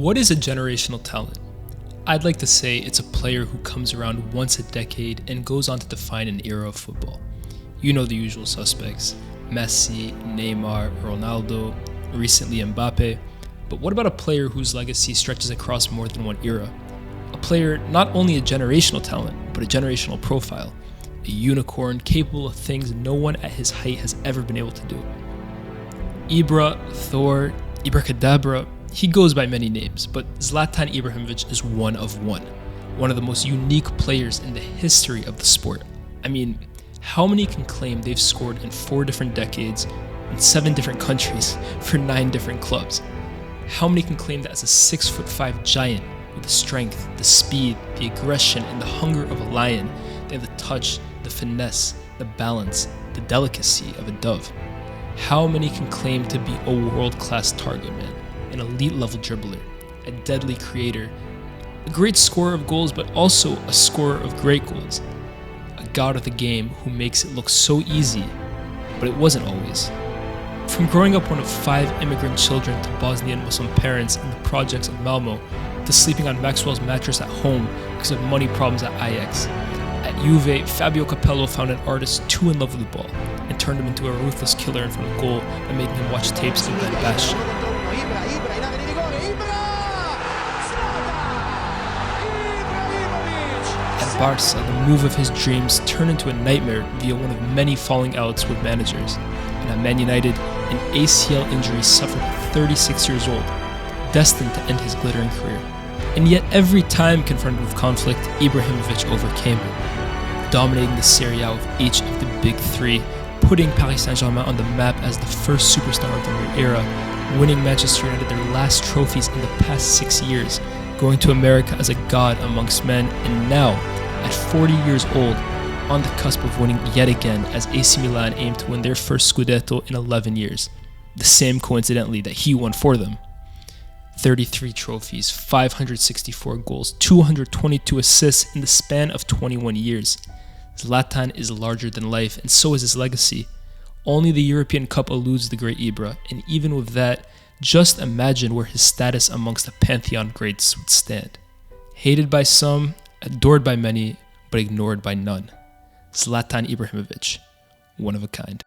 What is a generational talent? I'd like to say it's a player who comes around once a decade and goes on to define an era of football. You know the usual suspects: Messi, Neymar, Ronaldo, recently Mbappe. But what about a player whose legacy stretches across more than one era? A player not only a generational talent, but a generational profile. A unicorn capable of things no one at his height has ever been able to do. Ibra, Thor, Ibracadabra, he goes by many names, but Zlatan Ibrahimovic is one of the most unique players in the history of the sport. I mean, how many can claim they've scored in 4 different decades, in 7 different countries, for 9 different clubs? How many can claim that as a 6'5" giant with the strength, the speed, the aggression, and the hunger of a lion, they have the touch, the finesse, the balance, the delicacy of a dove? How many can claim to be a world-class target man, an elite-level dribbler, a deadly creator, a great scorer of goals, but also a scorer of great goals, a god of the game who makes it look so easy, but it wasn't always? From growing up one of 5 immigrant children to Bosnian Muslim parents in the projects of Malmo, to sleeping on Maxwell's mattress at home because of money problems at Ajax. At Juve, Fabio Capello found an artist too in love with the ball and turned him into a ruthless killer in front of goal by making him watch tapes of Van Basten. At Barca, the move of his dreams turned into a nightmare via one of many falling outs with managers. And at Man United, an ACL injury suffered at 36 years old, destined to end his glittering career. And yet every time confronted with conflict, Ibrahimovic overcame it, dominating the Serie A with each of the big 3, putting Paris Saint-Germain on the map as the first superstar of the new era, winning Manchester United their last trophies in the past 6 years, going to America as a god amongst men, and now, at 40 years old, on the cusp of winning yet again as AC Milan aimed to win their first Scudetto in 11 years, the same coincidentally that he won for them. 33 trophies, 564 goals, 222 assists in the span of 21 years. Zlatan is larger than life, and so is his legacy. Only the European Cup eludes the great Ibra, and even with that, just imagine where his status amongst the pantheon greats would stand. Hated by some, adored by many, but ignored by none. Zlatan Ibrahimovic, one of a kind.